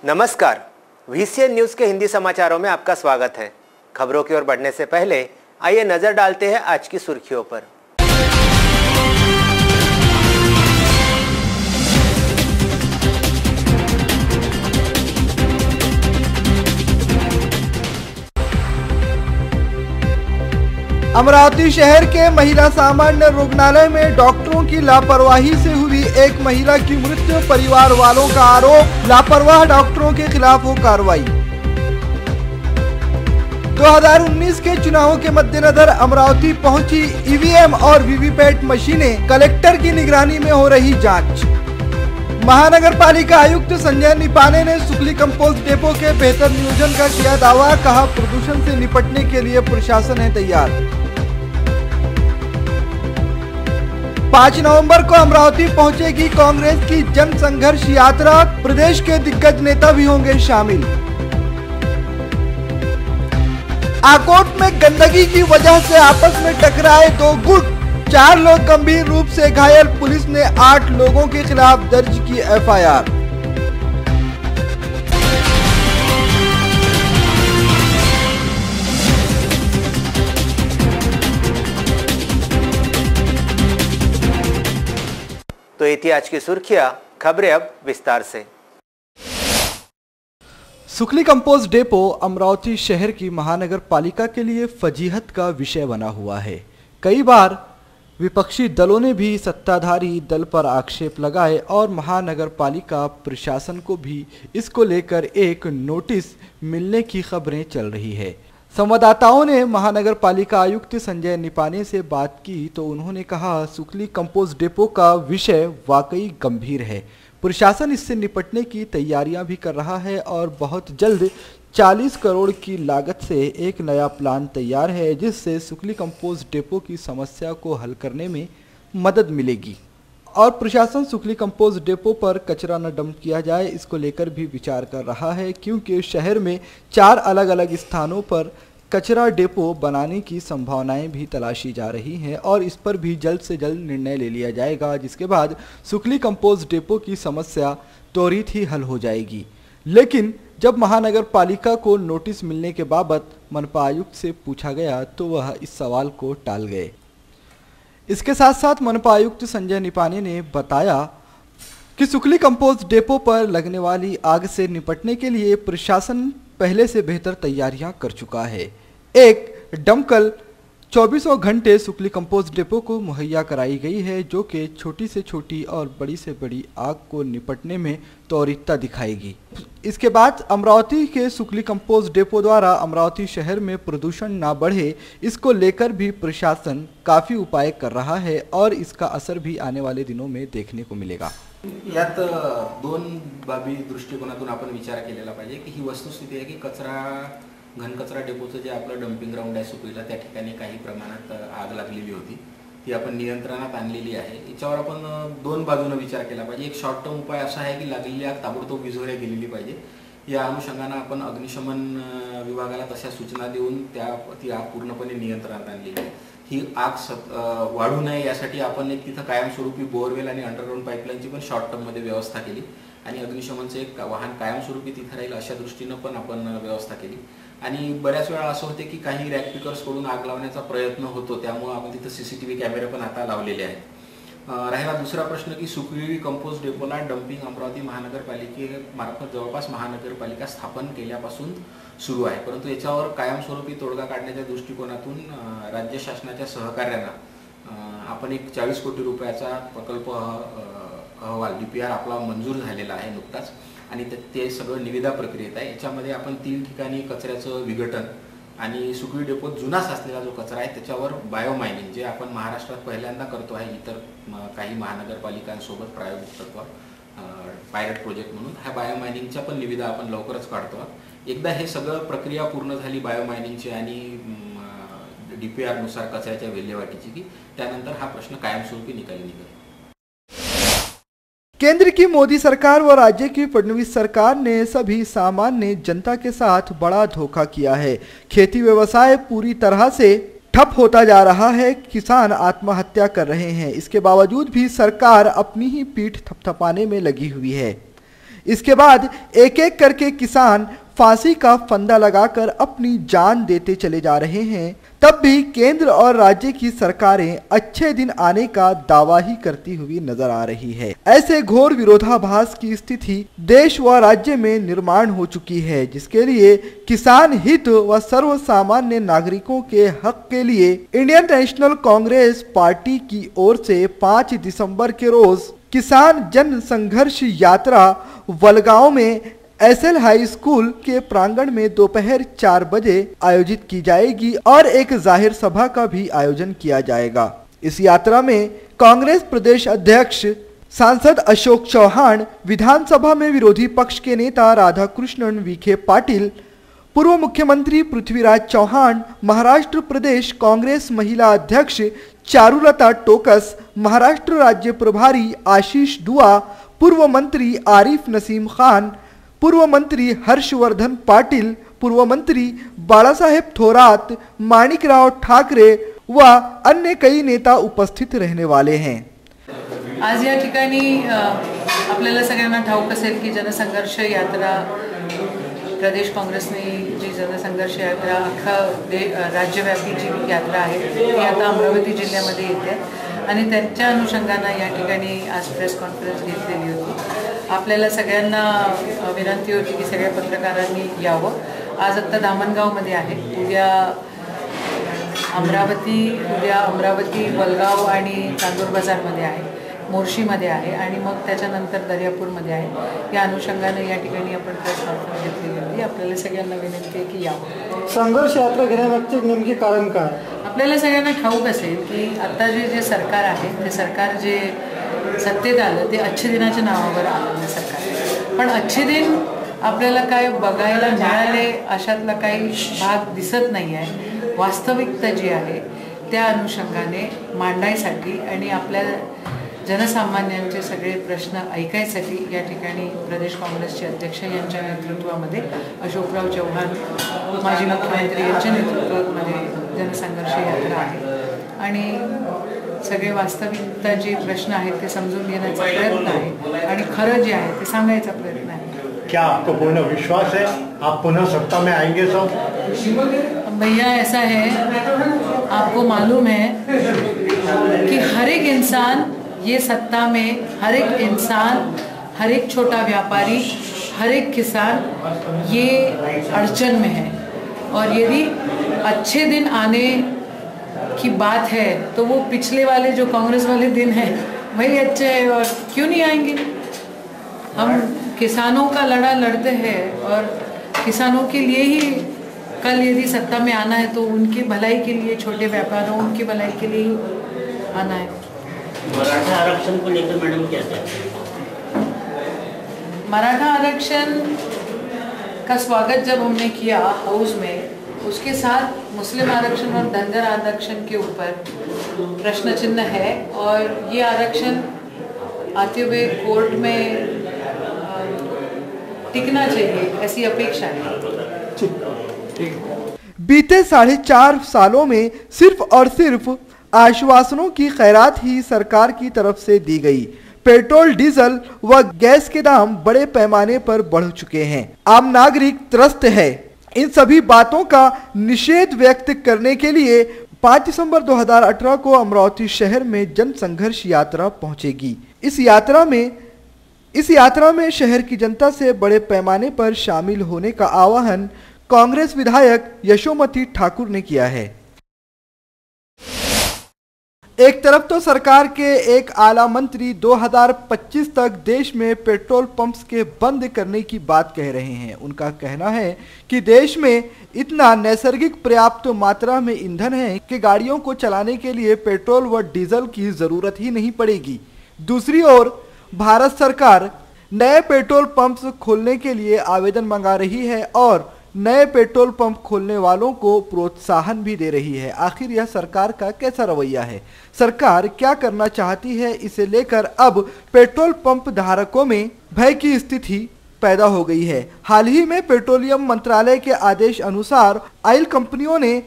नमस्कार, VCN news के हिंदी समाचारों में आपका स्वागत है। खबरों की ओर बढ़ने से पहले आइए नजर डालते हैं आज की सुर्खियों पर। अमरावती शहर के महिला सामान्य रुग्णालय में डॉक्टरों की लापरवाही से हुई एक महिला की मृत्यु। परिवार वालों का आरोप, लापरवाह डॉक्टरों के खिलाफ हो कार्रवाई। 2019 के चुनावों के मद्देनजर अमरावती पहुंची ईवीएम और वीवीपैट मशीनें, कलेक्टर की निगरानी में हो रही जांच। महानगर पालिका आयुक्त संजय निपाने ने सुकली कंपोस्ट डेपो के बेहतर नियोजन का किया दावा। कहा, प्रदूषण से निपटने के लिए प्रशासन है तैयार। 5 नवंबर को अमरावती पहुंचेगी कांग्रेस की जन संघर्ष यात्रा। प्रदेश के दिग्गज नेता भी होंगे शामिल। आकोट में गंदगी की वजह से आपस में टकराए 2 गुट, 4 लोग गंभीर रूप से घायल। पुलिस ने 8 लोगों के खिलाफ दर्ज की FIR। तो ये थी आज की सुर्खियां। खबरें अब विस्तार से। सुकली कंपोस्ट डेपो अमरावती शहर की महानगर पालिका के लिए फजीहत का विषय बना हुआ है। कई बार विपक्षी दलों ने भी सत्ताधारी दल पर आक्षेप लगाए और महानगर पालिका प्रशासन को भी इसको लेकर एक नोटिस मिलने की खबरें चल रही है। संवाददाताओं ने महानगर पालिका आयुक्त संजय निपाने से बात की तो उन्होंने कहा, सुकली कंपोस्ट डेपो का विषय वाकई गंभीर है। प्रशासन इससे निपटने की तैयारियां भी कर रहा है और बहुत जल्द 40 करोड़ की लागत से एक नया प्लान तैयार है, जिससे सुकली कंपोस्ट डेपो की समस्या को हल करने में मदद मिलेगी। और प्रशासन सुकली कंपोस्ट डेपो पर कचरा न डंप किया जाए, इसको लेकर भी विचार कर रहा है, क्योंकि शहर में 4 अलग अलग स्थानों पर कचरा डेपो बनाने की संभावनाएं भी तलाशी जा रही हैं और इस पर भी जल्द से जल्द निर्णय ले लिया जाएगा, जिसके बाद सुकली कंपोस्ट डेपो की समस्या त्वरित ही हल हो जाएगी। लेकिन जब महानगर पालिका को नोटिस मिलने के बाबत मनपा आयुक्त से पूछा गया तो वह इस सवाल को टाल गए। इसके साथ साथ मनपा आयुक्त संजय निपाने ने बताया कि सुकली कंपोस्ट डेपो पर लगने वाली आग से निपटने के लिए प्रशासन पहले से बेहतर तैयारियां कर चुका है। एक दमकल 24 घंटे सुकली कंपोस्ट डेपो को मुहैया कराई गई है, जो कि छोटी से छोटी और बड़ी से बड़ी आग को निपटने में त्वरितता दिखाएगी। इसके बाद अमरावती के सुकली कंपोस्ट डेपो द्वारा अमरावती शहर में प्रदूषण ना बढ़े, इसको लेकर भी प्रशासन काफ़ी उपाय कर रहा है और इसका असर भी आने वाले दिनों में देखने को मिलेगा। यात 2 बाबी दृष्टिकोनातून आपण विचार केलेला पाहिजे की ही वस्तुस्थिती आहे की घनकचरा डेपोचं जे आपलं डम्पिंग ग्राउंड आहे सुकलीला, त्या ठिकाणी काही प्रमाणात आग लागलेली होती, ती आपण नियंत्रणात आणलेली आहे। याच्यावर आपण 2 बाजूने विचार केला पाहिजे। एक शॉर्ट टर्म उपाय असा आहे की लागलेली आग ताबडतोब विझवल्या गेलेली पाहिजे। या अनुषंगाने आपण अग्निशमन विभागाला तशा सूचना देऊन ती आग पूर्णपणे नियंत्रणात आणलेली आहे। ही आग वाढू नये यासाठी आपण एक तिथं कायमस्वरूपी बोरवेल आणि अंडरग्राउंड पाईपलाईनची पण शॉर्ट टर्म मध्ये व्यवस्था केली आणि अग्निशमनचे एक वाहन कायमस्वरूपी तिथे राहील अशा दृष्टीने पण आपण व्यवस्था केली। आणि बऱ्याच वेळा असं होते की काही रॅक पिकर्स कडून आग लावण्याचा प्रयत्न होतो, त्यामुळे आपण तिथे CCTV कॅमेरे पण आता लावलेले आहेत। राहिला दुसरा प्रश्न की सुकली कंपोस्ट डेपोला डम्पिंग अमरावती महानगरपालिकेमार्फत जवळपास महानगरपालिका स्थापन केल्यापासून सुरू आहे, परंतु याच्यावर कायमस्वरूपी तोडगा काढण्याच्या दृष्टिकोनातून राज्य शासनाच्या सहकार्याने आपण एक 40 कोटी रुपयाचा प्रकल्प अहवाल DPR आपला मंजूर झालेला आहे नुकताच आणि ते सगळं निविदा प्रक्रियेत आहे। याच्यामध्ये आपण 3 ठिकाणी कचऱ्याचं विघटन आणि सुकली डेपोत जुना साचलेला जो कचरा आहे त्याच्यावर बायोमायनिंग, जे आपण महाराष्ट्रात पहिल्यांदा करतो आहे, इतर काही महानगरपालिकांसोबत प्रायोगिक तत्वावर पायलट प्रोजेक्ट म्हणून हा बायोमायनिंगच्या पण निविदा आपण लवकरच काढतो। एकदा हे सगळं प्रक्रिया पूर्ण झाली बायोमायनिंगची आणि DPR नुसार कचऱ्याच्या विल्हेवाटीची की त्यानंतर हा प्रश्न कायमस्वरूपी निकाली निघेल। केंद्र की मोदी सरकार व राज्य की फडणवीस सरकार ने सभी सामान्य जनता के साथ बड़ा धोखा किया है। खेती व्यवसाय पूरी तरह से ठप होता जा रहा है, किसान आत्महत्या कर रहे हैं। इसके बावजूद भी सरकार अपनी ही पीठ थपथपाने में लगी हुई है। इसके बाद एक एक करके किसान फांसी का फंदा लगाकर अपनी जान देते चले जा रहे हैं। तब भी केंद्र और राज्य की सरकारें अच्छे दिन आने का दावा ही करती हुई नजर आ रही है। ऐसे घोर विरोधाभास की स्थिति देश व राज्य में निर्माण हो चुकी है, जिसके लिए किसान हित व सर्व सामान्य नागरिकों के हक के लिए इंडियन नेशनल कांग्रेस पार्टी की ओर से 5 दिसंबर के रोज किसान जन संघर्ष यात्रा वलगांव में एसएल हाई स्कूल के प्रांगण में दोपहर 4 बजे आयोजित की जाएगी और एक जाहिर सभा का भी आयोजन किया जाएगा। इस यात्रा में कांग्रेस प्रदेश अध्यक्ष सांसद अशोक चौहान, विधानसभा में विरोधी पक्ष के नेता राधाकृष्णन विखे पाटिल, पूर्व मुख्यमंत्री पृथ्वीराज चौहान, महाराष्ट्र प्रदेश कांग्रेस महिला अध्यक्ष चारुलता टोकस, महाराष्ट्र राज्य प्रभारी आशीष दुआ, पूर्व मंत्री आरिफ नसीम खान, पूर्व मंत्री हर्षवर्धन पाटिल, पूर्व मंत्री बाळासाहेब थोरात, माणिकराव ठाकरे व अन्य कई नेता उपस्थित रहने वाले हैं। आज या ठिकाणी आपल्याला सगळ्यांना ठाऊक असेल की जनसंघर्ष यात्रा प्रदेश काँग्रेसने जी जनसंघर्ष यात्रा अख्खा राज्यव्यापी जी यात्रा आहे ती आता अमरावती जिल्ह्यामध्ये येते आणि त्याच्या अनुषंगाने या ठिकाणी आज प्रेस कॉन्फरन्स घेतलेली होती। आपल्याला सगळ्यांना विनंती होती की सगळ्या पत्रकारांनी यावं। आज आता धामणगावमध्ये आहे, उद्या अमरावती वलगाव आणि चांदूर बाजारमध्ये आहे, मोर्शीमध्ये आहे आणि मग त्याच्यानंतर दर्यापूरमध्ये आहे। या अनुषंगाने या ठिकाणी आपण प्रेस कॉन्फरन्स घेतलेली होती। आपल्याला सगळ्यांना विनंती आहे की यावं। संघर्ष यात्रा घेण्यामागचे नेमके कारण काय? आपल्याला सगळ्यांना ठाऊक असेल की आता जे सरकार आहे ते सरकार जे सत्तेत आलं ते अच्छे दिनाच्या नावावर आलेलं सरकार आहे, पण अच्छे दिन आपल्याला काय बघायला मिळाले अशातला काही भाग दिसत नाही आहे। वास्तविकता जी आहे त्या अनुषंगाने मांडायसाठी आणि आपल्या जनसामान्यांचे सगळे प्रश्न ऐकायसाठी या ठिकाणी प्रदेश काँग्रेसचे अध्यक्ष यांच्या नेतृत्वामध्ये अशोकराव चव्हाण माजी मुख्यमंत्री यांच्या नेतृत्वामध्ये जनसंघर्ष यात्रा आहे आणि सगळे वास्तविकता जे प्रश्न आहेत ते समजून घेण्याचा प्रयत्न आहे आणि खरं जे आहे ते सांगायचा प्रयत्न आहे। क्या आपको पूर्ण विश्वास है आप पुनः सत्ता में आएंगे सब? भैया ऐसा है, आपको मालूम है कि हर एक इंसान ये सत्ता में, हर एक इंसान, हर एक छोटा व्यापारी, हर एक किसान ये अड़चन में है और यदि अच्छे दिन आने की बात है तो वो पिछले वाले जो कांग्रेस वाले दिन हैं वही अच्छे हैं और क्यों नहीं आएंगे। हम किसानों का लड़ा लड़ते हैं और किसानों के लिए ही कल यदि सत्ता में आना है तो उनकी भलाई के लिए, छोटे व्यापारों उनकी भलाई के लिए ही आना है। मराठा आरक्षण को लेकर मैडम क्या कहते हैं? मराठा आरक्षण का स्वागत जब हमने किया हाउस में, उसके साथ मुस्लिम आरक्षण और धनगर आरक्षण के ऊपर प्रश्न चिन्ह है और ये आरक्षण आते हुए कोर्ट में टिकना चाहिए ऐसी अपेक्षा है। बीते 4.5 सालों में सिर्फ और सिर्फ आश्वासनों की खैरात ही सरकार की तरफ से दी गई। पेट्रोल, डीजल व गैस के दाम बड़े पैमाने पर बढ़ चुके हैं। आम नागरिक त्रस्त है। इन सभी बातों का निषेध व्यक्त करने के लिए 5 दिसंबर 2018 को अमरावती शहर में जन संघर्ष यात्रा पहुंचेगी। इस यात्रा में शहर की जनता से बड़े पैमाने पर शामिल होने का आह्वान कांग्रेस विधायक यशोमती ठाकुर ने किया है। एक तरफ तो सरकार के एक आला मंत्री 2025 तक देश में पेट्रोल पंप्स के बंद करने की बात कह रहे हैं। उनका कहना है कि देश में इतना नैसर्गिक पर्याप्त मात्रा में ईंधन है कि गाड़ियों को चलाने के लिए पेट्रोल व डीजल की जरूरत ही नहीं पड़ेगी। दूसरी ओर भारत सरकार नए पेट्रोल पंप्स खोलने के लिए आवेदन मंगा रही है और नए पेट्रोल पंप खोलने वालों को प्रोत्साहन भी दे रही है। आखिर यह सरकार का कैसा रवैया है? सरकार क्या करना चाहती है? इसे लेकर अब पेट्रोल पंप धारकों में भय की स्थिति पैदा हो गई है। हाल ही में पेट्रोलियम मंत्रालय के आदेश अनुसार ऑयल कंपनियों ने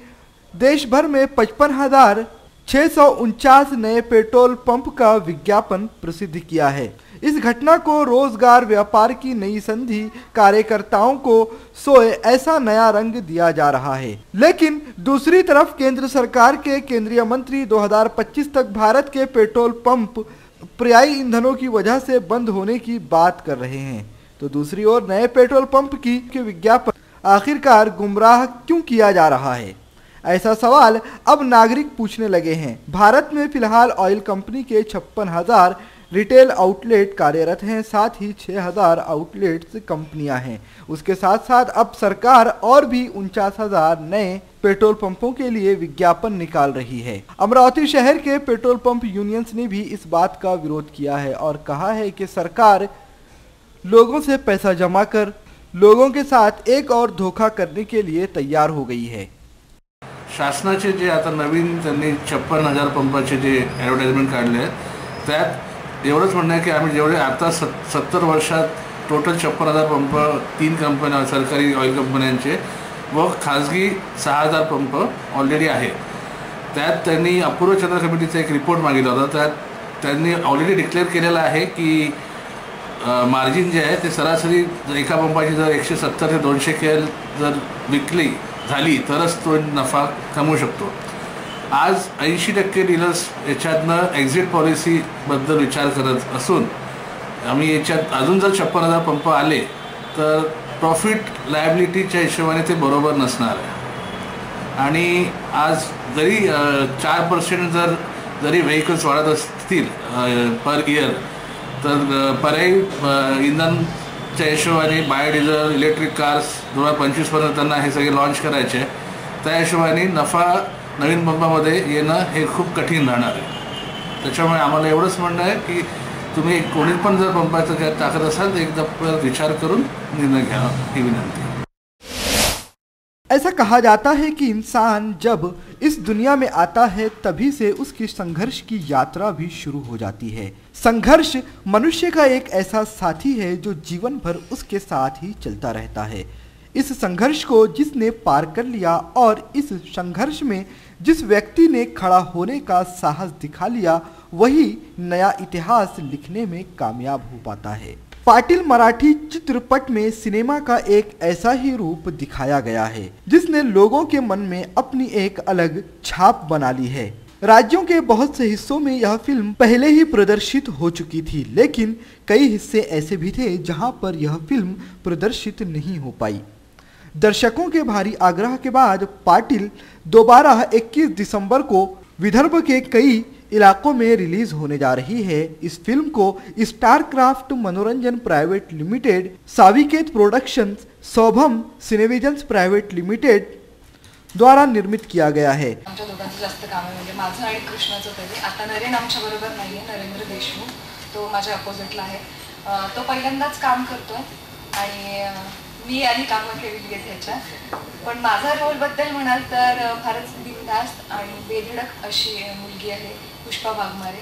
देश भर में 55,000 649 नए पेट्रोल पंप का विज्ञापन प्रसिद्ध किया है। इस घटना को रोजगार व्यापार की नई संधि, कार्यकर्ताओं को सोए ऐसा नया रंग दिया जा रहा है। लेकिन दूसरी तरफ केंद्र सरकार के केंद्रीय मंत्री 2025 तक भारत के पेट्रोल पंप पर्यायी ईंधनों की वजह से बंद होने की बात कर रहे हैं, तो दूसरी ओर नए पेट्रोल पंप के विज्ञापन आखिरकार गुमराह क्यों किया जा रहा है, ऐसा सवाल अब नागरिक पूछने लगे हैं। भारत में फिलहाल ऑयल कंपनी के 56,000 रिटेल आउटलेट कार्यरत हैं, साथ ही 6,000 आउटलेट्स कंपनियां हैं। उसके साथ साथ अब सरकार और भी 49,000 नए पेट्रोल पंपों के लिए विज्ञापन निकाल रही है। अमरावती शहर के पेट्रोल पंप यूनियंस ने भी इस बात का विरोध किया है और कहा है कि सरकार लोगों से पैसा जमा कर लोगों के साथ एक और धोखा करने के लिए तैयार हो गई है। शासनाचे जे आता नवीन त्यांनी 56,000 पंपाचे जे ॲडव्हर्टाइजमेंट काढले आहेत, त्यात एवढंच म्हणणं आहे की आम्ही जेवढे आता 70 वर्षात टोटल 56,000 पंप 3 कंपन्या सरकारी ऑइल कंपन्यांचे व खाजगी 6,000 पंप ऑलरेडी आहेत। त्यात त्यांनी अपूर्व चंद्र कमिटीचा एक रिपोर्ट मागितला होता। त्यात त्यांनी ऑलरेडी डिक्लेअर केलेलं आहे की मार्जिन जे आहे ते सरासरी एका पंपाची जर 170 ते 200 केल जर विकली झाली तरच तो नफा कमवू शकतो। आज 80% डीलर्स याच्यातनं एक्झिट पॉलिसीबद्दल विचार करत असून आम्ही याच्यात अजून जर 56,000 पंप आले तर प्रॉफिट लायबिलिटीच्या हिशोबाने ते बरोबर नसणार आहे। आणि आज जरी 4% जरी व्हेकल्स वाढत असतील पर इयर, तर पर्यायी इंधनच्या हिशोबाने बायोडिझेल, इलेक्ट्रिक कार्स 2025 पर्यंत त्यांना हे सगळे लॉन्च करायचे आहे। त्या हिशोबाने नफा नवीन पंपामध्ये येणं हे खूप कठीण राहणार आहे। त्याच्यामुळे आम्हाला एवढंच म्हणणं आहे की तुम्ही कोणी पण जर पंपाचं काय टाकत असाल तर एकदा विचार करून निर्णय घ्या, ही विनंती। ऐसा कहा जाता है कि इंसान जब इस दुनिया में आता है तभी से उसकी संघर्ष की यात्रा भी शुरू हो जाती है। संघर्ष मनुष्य का एक ऐसा साथी है जो जीवन भर उसके साथ ही चलता रहता है। इस संघर्ष को जिसने पार कर लिया और इस संघर्ष में जिस व्यक्ति ने खड़ा होने का साहस दिखा लिया, वही नया इतिहास लिखने में कामयाब हो पाता है। पाटिल मराठी चित्रपट में सिनेमा का एक ऐसा ही रूप दिखाया गया है जिसने लोगों के मन में अपनी एक अलग छाप बना ली है। राज्यों के बहुत से हिस्सों में यह फिल्म पहले ही प्रदर्शित हो चुकी थी, लेकिन कई हिस्से ऐसे भी थे जहां पर यह फिल्म प्रदर्शित नहीं हो पाई। दर्शकों के भारी आग्रह के बाद पाटिल दोबारा 21 दिसंबर को विदर्भ के कई इलाकों में रिलीज होने जा रही है। इस फिल्म को Starcraft Manoranjan private limited, Saviket productions, Saubham Cinevisions private limited द्वारा निर्मित किया गया है। आमच्या दोघांचं जास्त काम आहे, म्हणजे माझं आणि कृष्णाचं तरी। आता नरेन आमच्या बरोबर नाहीये, नरेंद्र देशमुख तो माझ्या अपोजिटला आहे। तो पहिल्यांदाच काम करतोय आणि मी आधी कामं केलेली आहेत ह्याच्यात। पण माझा रोलबद्दल म्हणाल तर फारच बिनधास्त आणि बेधडक अशी मुलगी आहे पुष्पा वाघमारे,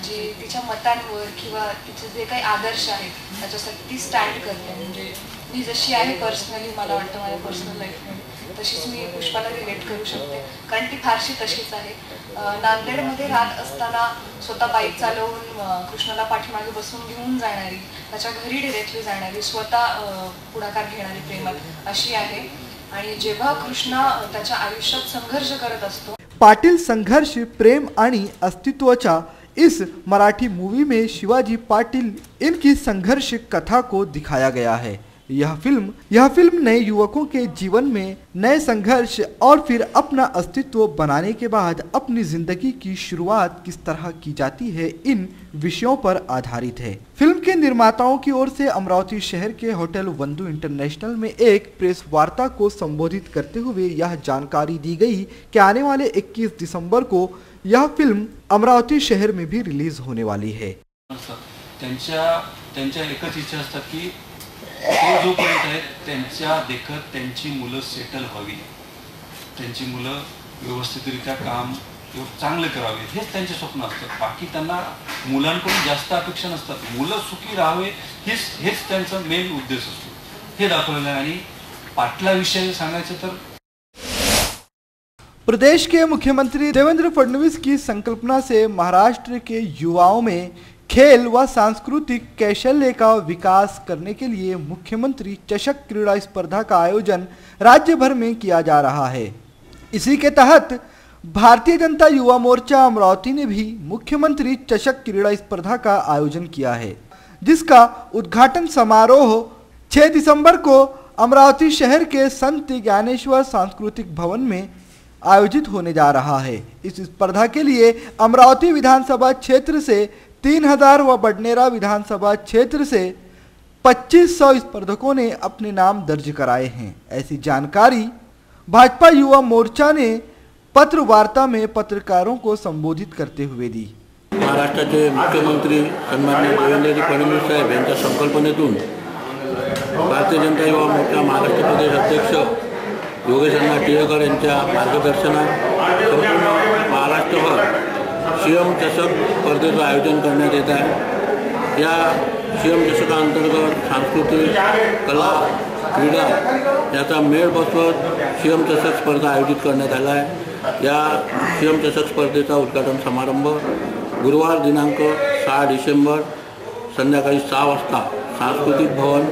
जी तिच्या मतांवर किंवा तिचे जे काही आदर्श आहेत त्याच्यासाठी ती स्टँड करते। म्हणजे मी जशी आहे पर्सनली, मला वाटतं माझ्या पर्सनल लाईफमध्ये तशीच मी पुष्पाला रिलेट करू शकते, कारण ती फारशी तशीच आहे। नांदेडमध्ये राहत असताना स्वतः बाईक चालवून कृष्णाला पाठीमागे बसून घेऊन जाणारी, त्याच्या घरी डिरेक्टली जाणारी, स्वतः पुढाकार घेणारी प्रेमात अशी आहे। आणि जेव्हा कृष्णा त्याच्या आयुष्यात संघर्ष करत असतो, पाटिल संघर्ष, प्रेम आणि अस्तित्वचा इस मराठी मूवी में शिवाजी पाटिल इनकी संघर्ष कथा को दिखाया गया है। यह फिल्म नए युवकों के जीवन में नए संघर्ष और फिर अपना अस्तित्व बनाने के बाद अपनी जिंदगी की शुरुआत किस तरह की जाती है, इन विषयों पर आधारित है। फिल्म के निर्माताओं की ओर से अमरावती शहर के होटल वंदू इंटरनेशनल में एक प्रेस वार्ता को संबोधित करते हुए यह जानकारी दी गई कि आने वाले 21 दिसंबर को यह फिल्म अमरावती शहर में भी रिलीज होने वाली है। त्यांच्या एकच इच्छा असतात की ते जोपर्यंत आहेत त्यांच्या देखत त्यांची मुलं सेटल व्हावी, त्यांची मुलं व्यवस्थितरित्या काम चांगलं करावे, हेच त्यांचे स्वप्न असतात। बाकी त्यांना मुलांकडून जास्त अपेक्षा नसतात, मुलं सुखी राहावे हेच त्यांचा मेन उद्देश असतो, हे दाखवलेलं आहे। आणि पाटलाविषयी सांगायचं तर प्रदेश के मुख्यमंत्री देवेंद्र फडणवीस की संकल्पना से महाराष्ट्र के युवाओं में खेल व सांस्कृतिक कौशल्य का विकास करने के लिए मुख्यमंत्री चषक क्रीड़ा स्पर्धा का आयोजन राज्य भर में किया जा रहा है। इसी के तहत भारतीय जनता युवा मोर्चा अमरावती ने भी मुख्यमंत्री चषक क्रीड़ा स्पर्धा का आयोजन किया है, जिसका उद्घाटन समारोह 6 दिसंबर को अमरावती शहर के संत ज्ञानेश्वर सांस्कृतिक भवन में आयोजित होने जा रहा है। इस स्पर्धा के लिए अमरावती विधानसभा क्षेत्र से 3000 व बडनेरा विधानसभा क्षेत्र से 2500 स्पर्धकों ने अपने नाम दर्ज कराए हैं। ऐसी जानकारी भाजपा युवा मोर्चा ने पत्र वार्ता में पत्रकारों को संबोधित करते हुए दी। महाराष्ट्राचे मुख्यमंत्री सन्माननीय देवेंद्र फडणवीस साहेब यांच्या संकल्पनेतून भारतीय जनता युवा मोर्चा महाराष्ट्र प्रदेश अध्यक्ष योगेश अण्णा टिळेकर यांच्या मार्गदर्शनात संपूर्ण महाराष्ट्रभर सीएम चषक स्पर्धेचं आयोजन करण्यात येत आहे। या सीएम चषकाअंतर्गत सांस्कृतिक कला क्रीडा याचा मेळ बसवत सीएम चषक स्पर्धा आयोजित करण्यात आला आहे। या सीएम चषक स्पर्धेचा उद्घाटन समारंभ गुरुवार दिनांक 6 डिसेंबर संध्याकाळी 6 वाजता सांस्कृतिक भवन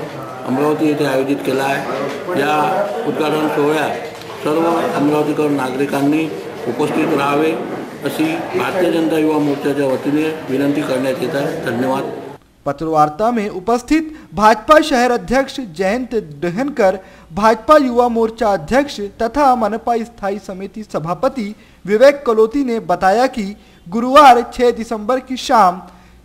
अमरावती येथे आयोजित केला आहे। या उद्घाटन सोहळ्यात सर्व अमरावतीकर नागरिकांनी उपस्थित राहावे अशी भारतीय जनता युवा मोर्चाच्या वतीने विनंती करण्यात येत आहे। धन्यवाद। पत्रवार्ता में उपस्थित भाजपा शहर अध्यक्ष जयंत डहनकर, भाजपा युवा मोर्चा अध्यक्ष तथा मनपा स्थायी समिति सभापति विवेक कलोती ने बताया कि गुरुवार 6 दिसंबर की शाम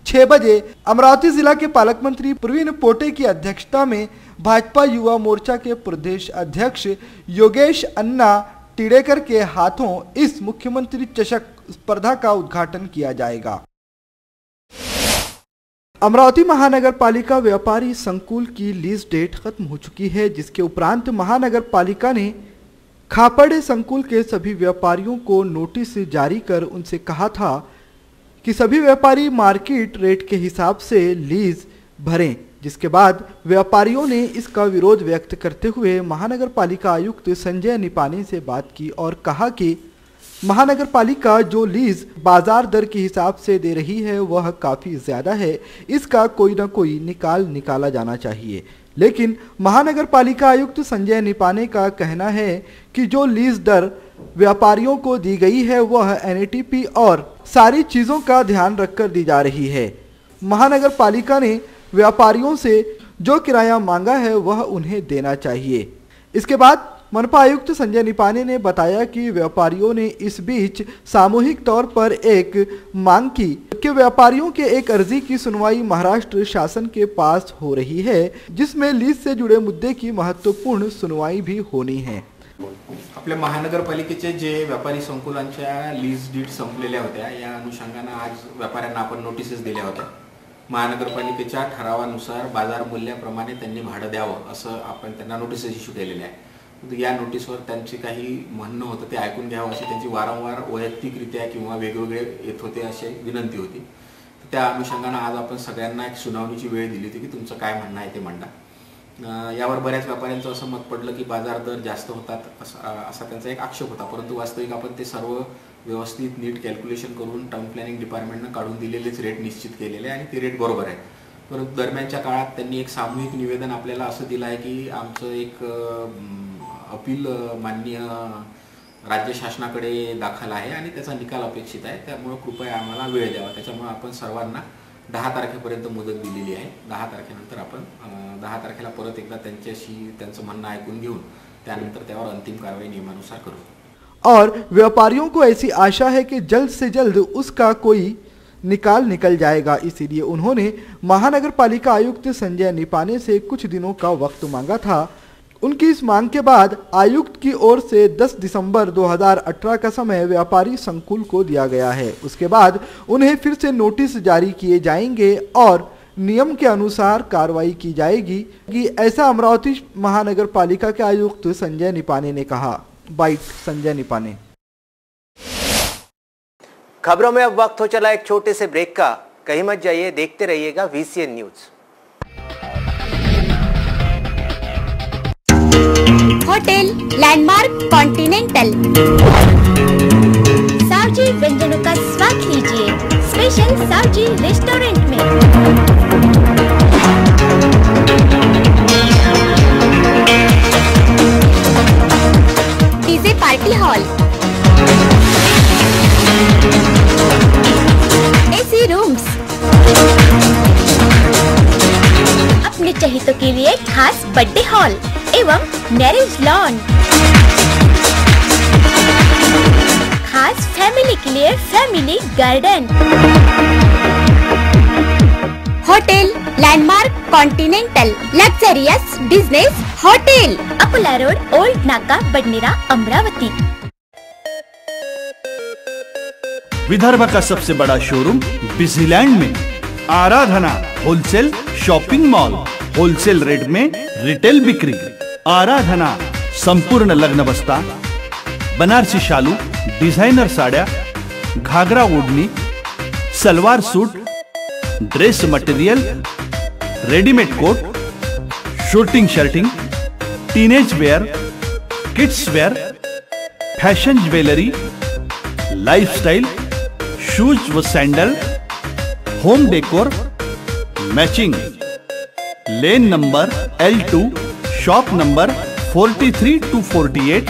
6 बजे अमरावती जिला के पालक मंत्री प्रवीण पोटे की अध्यक्षता में भाजपा युवा मोर्चा के प्रदेश अध्यक्ष योगेश अन्ना टिड़ेकर के हाथों इस मुख्यमंत्री चषक स्पर्धा का उद्घाटन किया जाएगा। अमरावती महानगर पालिका व्यापारी संकुल की लीज डेट खत्म हो चुकी है, जिसके उपरांत महानगर पालिका ने खापड़े संकुल के सभी व्यापारियों को नोटिस जारी कर उनसे कहा था कि सभी व्यापारी मार्केट रेट के हिसाब से लीज भरें, जिसके बाद व्यापारियों ने इसका विरोध व्यक्त करते हुए महानगर पालिका आयुक्त संजय निपाने से बात की और कहा कि महानगर पालिका जो लीज बाजार दर के हिसाब से दे रही है वह काफ़ी ज़्यादा है, इसका कोई ना कोई निकाला जाना चाहिए। लेकिन महानगर पालिका आयुक्त संजय निपाने का कहना है कि जो लीज दर व्यापारियों को दी गई है वह NATP और सारी चीज़ों का ध्यान रखकर दी जा रही है। महानगर पालिका ने व्यापारियों से जो किराया मांगा है वह उन्हें देना चाहिए। इसके बाद मनपा आयुक्त संजय निपाने ने बताया कि व्यापारियों ने इस बीच सामूहिक तौर पर एक मांग की कि व्यापारियों के एक अर्जी की सुनवाई महाराष्ट्र शासन के पास हो रही है, जिसमें लीज से जुड़े मुद्दे की महत्वपूर्ण सुनवाई भी होनी है। आपल्या महानगरपालिकेचे जे व्यापारी संकुलांच्या लीज डीड संपलेल्या होत्या, या अनुषंगाने आज व्यापाऱ्यांना आपण नोटिसेस दिल्या होत्या। महानगरपालिकेच्या ठरावानुसार बाजार मूल्याप्रमाणे त्यांनी भाडं द्यावं असं आपण त्यांना नोटिसेस इश्यू केलेले आहे। या नोटीसवर त्यांचे काही म्हणणं होतं ते ऐकून घ्यावं अशी त्यांची वारंवार वैयक्तिकरित्या किंवा वेगवेगळे येत होते अशी विनंती होती। त्या अनुषंगाने आज आपण सगळ्यांना एक सुनावणीची वेळ दिली होती की तुमचं काय म्हणणं आहे ते मांडा। यावर बऱ्याच व्यापाऱ्यांचं असं मत पडलं की बाजार दर जास्त होतात असा त्यांचा एक आक्षेप होता, परंतु वास्तविक आपण ते सर्व व्यवस्थित नीट कॅल्क्युलेशन करून टाउन प्लॅनिंग डिपार्टमेंटने काढून दिलेलेच रेट निश्चित केलेले आणि ते रेट बरोबर आहे। परंतु दरम्यानच्या काळात त्यांनी एक सामूहिक निवेदन आपल्याला असं दिलं आहे की आमचं एक अपील माननीय राज्य शासनाकडे दाखल आहे आणि त्याचा निकाल अपेक्षित आहे, त्यामुळे कृपया आम्हाला वेळ द्यावा। त्याच्यामुळे आपण सर्वांना 10 तारखेपर्यंत मुदत दिलेली आहे। 10 तारखेनंतर आपण 10 तारखेला परत एकदा त्यांचं म्हणणं ऐकून घेऊन त्यानंतर त्यावर अंतिम कारवाई नियमानुसार करू। और व्यापारियों को ऐसी आशा है कि जल्द से जल्द उसका कोई निकल जाएगा, इसीलिए उन्होंने महानगर पालिका आयुक्त संजय निपाने से कुछ दिनों का वक्त मांगा था। उनकी इस मांग के बाद आयुक्त की ओर से 10 दिसंबर 2018 का समय व्यापारी संकुल को दिया गया है। उसके बाद उन्हें फिर से नोटिस जारी किए जाएंगे और नियम के अनुसार कार्रवाई की जाएगी कि ऐसा अमरावती महानगर पालिका के आयुक्त संजय निपाने ने कहा। बाइट संजय निपाने। खबरों में अब वक्त हो चला एक छोटे से ब्रेक का, कहीं मत जाइए, देखते रहिएगा VCN news. Hotel landmark continental Saoji व्यंजनों का स्वाद लीजिए स्पेशल सावजी रेस्टोरेंट में। DJ party hall, AC rooms, अपने चहेतों के लिए खास बर्थडे हॉल एवं मैरिज लॉन, खास फैमिली के लिए family garden, hotel landmark continental luxurious business hotel, Akola road, old Naka, Badnera, Amravati. Vidarbha का सबसे बड़ा शोरूम बिजीलैंड में Aradhana wholesale shopping mall, wholesale rate में रिटेल बिक्री। आराधना संपूर्ण लग्न बस्ता, बनारसी शालू, डिझायनर साड्या, ghagra odhni, salwar suit, dress material, readymade coat, suiting shirting, teenage wear, kids wear, fashion jewellery, lifestyle, shoes व sandal, home decor, matching. Lane number L2, shop number 43 to 48,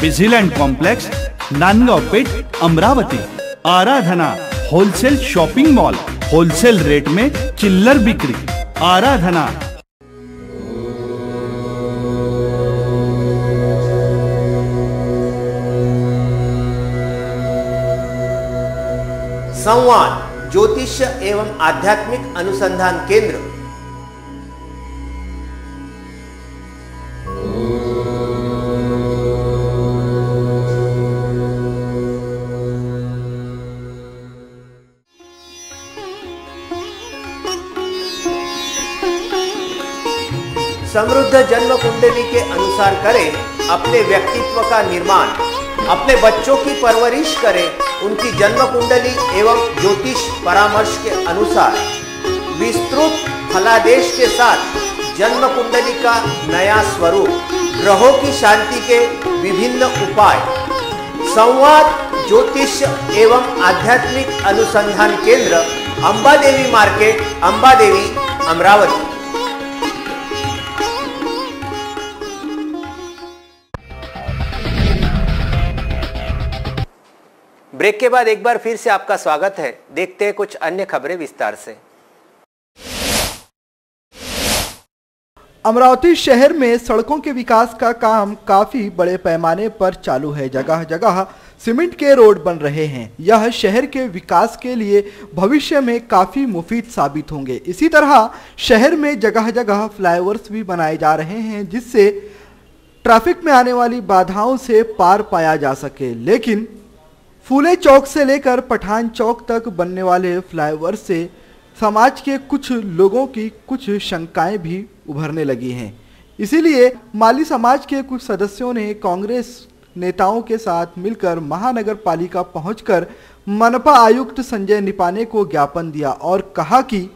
Busyland complex, Nandgaon Peth, Amravati. Aradhana wholesale shopping mall, wholesale rate में चिल्लर बिक्री। आराधना। संवाद ज्योतिष्य एवं आध्यात्मिक अनुसंधान केंद्र। समृद्ध जन्म कुंडली के अनुसार करें अपने व्यक्तित्व का निर्माण, अपने बच्चों की परवरिश करें उनकी जन्म कुंडली एवं ज्योतिष परामर्श के अनुसार। विस्तृत फलादेश के साथ जन्म कुंडली का नया स्वरूप, ग्रहों की शांति के विभिन्न उपाय। संवाद ज्योतिष एवं आध्यात्मिक अनुसंधान केंद्र, अंबादेवी मार्केट, अंबादेवी, अमरावती। ब्रेक के बाद एक बार फिर से आपका स्वागत है। देखते हैं कुछ अन्य खबरें विस्तार से। अमरावती शहर में सड़कों के विकास का काम काफी बड़े पैमाने पर चालू है। जगह जगह सीमेंट के रोड बन रहे हैं। यह शहर के विकास के लिए भविष्य में काफी मुफीद साबित होंगे। इसी तरह शहर में जगह जगह फ्लाईओवर्स भी बनाए जा रहे हैं, जिससे ट्रैफिक में आने वाली बाधाओं से पार पाया जा सके। लेकिन फूले चौक से लेकर पठान चौक तक बनने वाले फ्लाईओवर से समाज के कुछ लोगों की कुछ शंकाएं भी उभरने लगी हैं। इसीलिए माली समाज के कुछ सदस्यों ने कांग्रेस नेताओं के साथ मिलकर महानगर पालिका पहुंचकर मनपा आयुक्त संजय निपाने को ज्ञापन दिया और कहा कि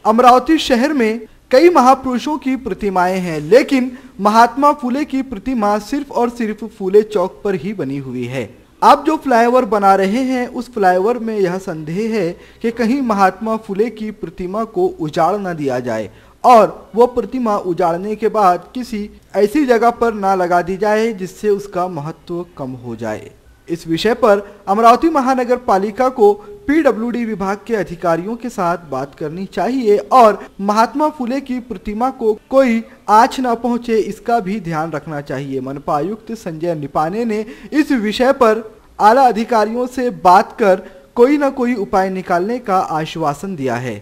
अमरावती शहर में कई महापुरुषों की प्रतिमाएं हैं, लेकिन महात्मा फूले की प्रतिमा सिर्फ और सिर्फ फूले चौक पर ही बनी हुई है। आप जो फ्लाईओवर बना रहे हैं, उस फ्लाईओवर में यह संदेह है कि कहीं महात्मा फूले की प्रतिमा को उजाड़ न दिया जाए और वो प्रतिमा उजाड़ने के बाद किसी ऐसी जगह पर ना लगा दी जाए जिससे उसका महत्व कम हो जाए। इस विषय पर अमरावती महानगर पालिका को PWD विभाग के अधिकारियों के साथ बात करनी चाहिए और महात्मा फूले की प्रतिमा को कोई आंच न पहुंचे, इसका भी ध्यान रखना चाहिए। मनपा आयुक्त संजय निपाने ने इस विषय पर आला अधिकारियों से बात कर कोई न कोई उपाय निकालने का आश्वासन दिया है।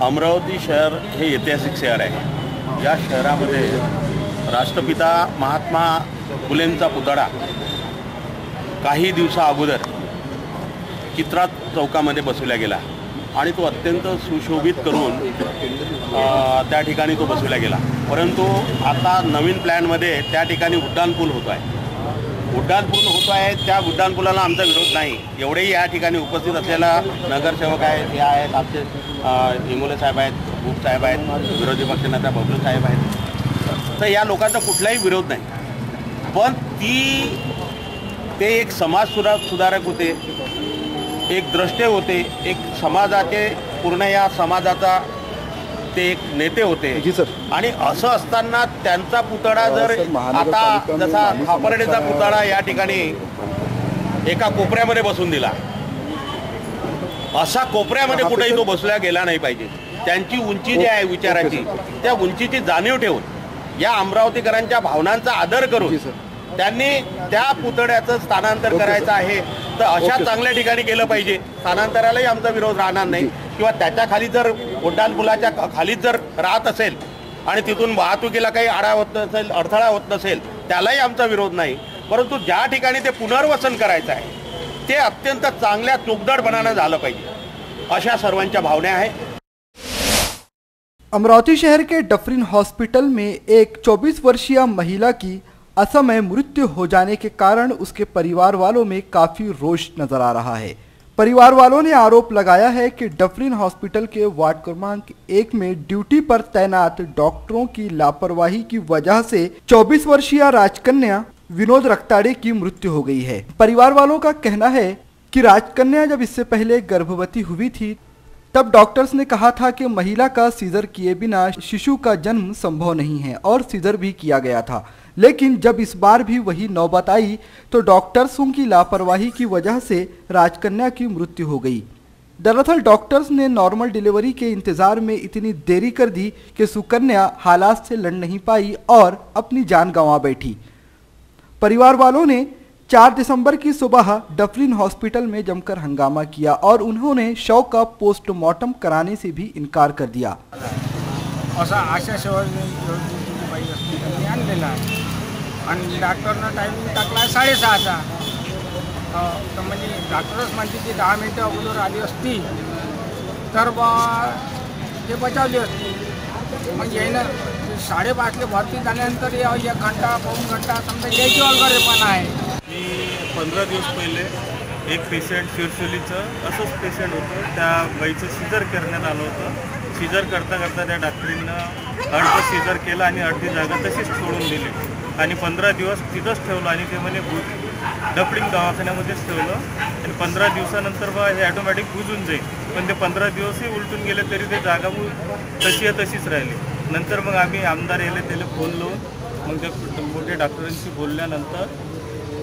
अमरावती शहर हे ऐतिहासिक शहर आहे। या शहरामध्ये राष्ट्रपिता महात्मा फुलेंचा पुतळा काही दिवसा अगोदर चित्रात चौकामध्ये बसवला गेला आणि तो अत्यंत सुशोभित करून त्या ठिकाणी तो बसवला गेला। परंतु आता नवीन प्लॅनमध्ये त्या ठिकाणी उड्डाणपूल होतो आहे। उड्डाणपूल होतो आहे, त्या उड्डाणपुलाला आमचा विरोध नाही। एवढेही या ठिकाणी उपस्थित असलेला नगरसेवक आहेत, हे आहेत आमचे इंगोले साहेब आहेत, भूप साहेब आहेत, विरोधी पक्षनेता बबलू साहेब आहेत, तर या लोकांचा कुठलाही विरोध नाही। पण ती ते एक समाज सुधारक होते, एक द्रष्टे होते, एक समाजाचे पूर्ण या समाजाचा ते एक नेते होते जी सर। आणि असं असताना त्यांचा पुतळा जर आता जसा खापर्डेचा पुतळा या ठिकाणी एका कोपऱ्यामध्ये बसून दिला, असा कोपऱ्यामध्ये कुठेही तो बसला गेला नाही पाहिजे। त्यांची उंची जी आहे विचाराची, त्या उंचीची जाणीव ठेवून या अमरावतीकरांच्या भावनांचा आदर करून त्यांनी त्या पुतळ्याचं स्थानांतर करायचं आहे तर अशा चांगल्या ठिकाणी केलं पाहिजे। स्थानांतरालाही आमचा विरोध राहणार नाही किंवा त्याच्या खाली जर उड्डाणपुलाच्या खालीच जर राहत असेल आणि तिथून वाहतुकीला काही आडा होत नसेल, अडथळा होत नसेल, त्यालाही आमचा विरोध नाही। परंतु ज्या ठिकाणी ते पुनर्वसन करायचं आहे ते अत्यंत चांगल्या चोखदडपणानं झालं पाहिजे, अशा सर्वांच्या भावना आहे। अमरावती शहर के डफरिन हॉस्पिटल में एक 24 वर्षीय महिला की असमय मृत्यु हो जाने के कारण उसके परिवार वालों में काफी रोष नजर आ रहा है। परिवार वालों ने आरोप लगाया है कि डफरिन हॉस्पिटल के वार्ड क्रमांक 1 में ड्यूटी पर तैनात डॉक्टरों की लापरवाही की वजह से 24 वर्षीय राजकन्या विनोद रक्ताड़े की मृत्यु हो गई है। परिवार वालों का कहना है कि राजकन्या जब इससे पहले गर्भवती हुई थी तब डॉक्टर्स ने कहा था कि महिला का सीजर किए बिना शिशु का जन्म संभव नहीं है और सीजर भी किया गया था, लेकिन जब इस बार भी वही नौबत आई तो डॉक्टर्सों की लापरवाही की वजह से राजकन्या की मृत्यु हो गई। दरअसल डॉक्टर्स ने नॉर्मल डिलीवरी के इंतजार में इतनी देरी कर दी कि सुकन्या हालात से लड़ नहीं पाई और अपनी जान गंवा बैठी। परिवार वालों ने 4 दिसंबर की सुबह डफरिन हॉस्पिटल में जमकर हंगामा किया और उन्होंने शव का पोस्टमार्टम कराने से भी इन्कार कर दिया। असा आशा हॉस्पिटलने आणलेला आहे आणि डॉक्टरनं टायमिंग टाकला आहे 6:30चा। तर म्हणजे डॉक्टरच म्हणते की 10 मिनिटं अगोदर आली असती तर बा ते बचावली असती। मग यायनं 5:30ला भरती झाल्यानंतर 1 घंटा पाऊण घंटा समजा यायची वगैरे पण आहे। मी 15 दिवस पहिले एक पेशंट शिरसोलीचं असंच पेशंट होतं, त्या बाईचं सीजर करण्यात आलं होतं। सीजर करता करता त्या डॉक्टरीनं अर्ध सीजर केलं आणि अर्धी जागा तशीच सोडून दिली आणि 15 दिवस तिथंच ठेवलं आणि ते म्हणे डफरिन दवाखान्यामध्येच ठेवलं आणि 15 दिवसानंतर बा हे ऑटोमॅटिक बुजून जाईल, पण ते 15 दिवसही उलटून गेले तरी ते जागा तशी तशीच राहिली। नंतर मग आम्ही आमदार यायला त्याला फोन लावून मग त्या मोठ्या डॉक्टरांशी बोलल्यानंतर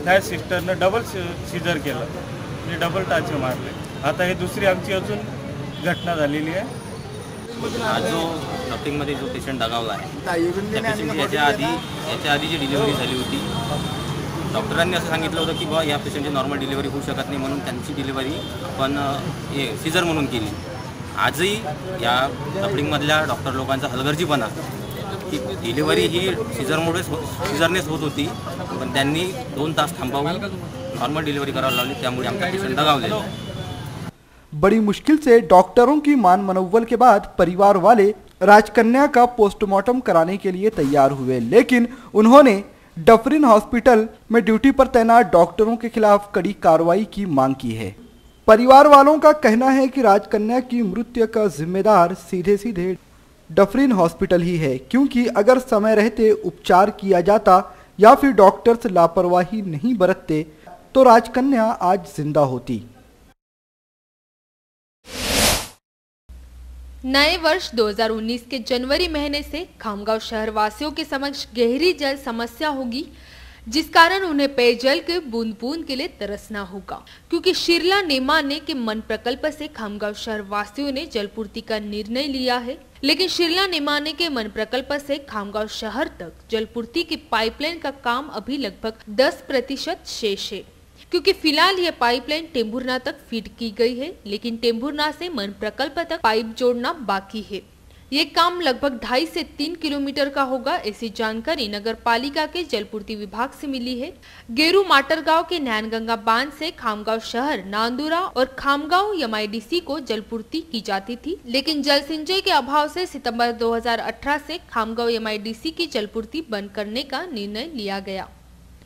त्या सिस्टरनं डबल सीजर केलं आणि डबल टाचे मारले। आता हे दुसरी आमची अजून घटना झालेली आहे। आज जो डॉक्टरमध्ये जो पेशंट दगावला आहे त्या पेशंटची याच्या आधी जी डिलिव्हरी झाली होती, डॉक्टरांनी असं सांगितलं होतं की बा या पेशंटची नॉर्मल डिलिव्हरी होऊ शकत नाही म्हणून त्यांची डिलिव्हरी आपण सीजर म्हणून केली। आजही या डॉक्टरिंगमधल्या डॉक्टर लोकांचा हलगर्जीपणा की डिलिव्हरी ही सीजरनेच होत होती, पण त्यांनी 2 तास थांबवून नॉर्मल डिलीवरी करायला लावली, त्यामुळे आमचा पेशंट दगावलेला आहे। बड़ी मुश्किल से डॉक्टरों की मान मनोबल के बाद परिवार वाले राजकन्या का पोस्टमार्टम कराने के लिए तैयार हुए, लेकिन उन्होंने डफरिन हॉस्पिटल में ड्यूटी पर तैनात डॉक्टरों के खिलाफ कड़ी कार्रवाई की मांग की है। परिवार वालों का कहना है कि राजकन्या की मृत्यु का जिम्मेदार सीधे सीधे डफरिन हॉस्पिटल ही है, क्योंकि अगर समय रहते उपचार किया जाता या फिर डॉक्टर्स लापरवाही नहीं बरतते तो राजकन्या आज जिंदा होती। नए वर्ष 2019 के जनवरी महीने से खामगांव शहर वासियों के समक्ष गहरी जल समस्या होगी, जिस कारण उन्हें पेयजल के बूंद बूंद के लिए तरसना होगा, क्योंकि शिरला नेमाने के मन प्रकल्प से खामगांव शहर वासियों ने जलपूर्ति का निर्णय लिया है, लेकिन शिरला नेमाने के मन प्रकल्प से खामगांव शहर तक जलपूर्ति की पाइपलाइन का काम अभी लगभग 10% शेष है, क्योंकि फिलहाल यह पाइपलाइन टेम्बुरना तक फीड की गई है, लेकिन टेम्बुरना से मन प्रकल्प तक पाइप जोड़ना बाकी है। ये काम लगभग 2.5 से 3 किलोमीटर का होगा, ऐसी जानकारी नगर पालिका के जलपूर्ति विभाग से मिली है। गेरू माटरगांव के नैनगंगा बांध से खामगांव शहर, नांदुरा और खामगांव एमआईडीसी को जलपूर्ति की जाती थी, लेकिन जल सिंचाई के अभाव से सितंबर 2018 से खामगांव एमआईडीसी की जलपूर्ति बंद करने का निर्णय लिया गया।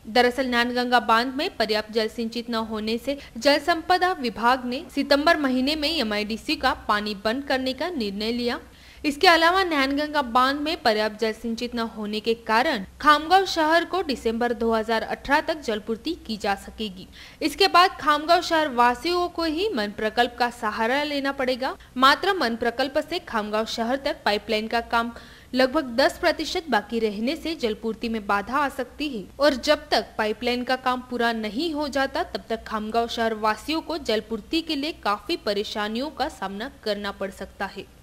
दरअसल नैनगंगा बांध में पर्याप्त जल सिंचित न होने से जल संपदा विभाग ने सितंबर महीने में एमआईडीसी का पानी बंद करने का निर्णय लिया। इसके अलावा नैनगंगा बांध में पर्याप्त जल सिंचित न होने के कारण खामगांव शहर को दिसंबर 2018 तक जलपूर्ति की जा सकेगी। इसके बाद खामगांव शहर वासियों को ही मन प्रकल्प का सहारा लेना पड़ेगा। मात्र मन प्रकल्प से खामगांव शहर तक पाइपलाइन का काम लगभग 10% बाकी रहने से जलपूर्ति में बाधा आ सकती है और जब तक पाइपलाइन का काम पूरा नहीं हो जाता तब तक खामगांव शहर वासियों को जलपूर्ति के लिए काफी परेशानियों का सामना करना पड़ सकता है।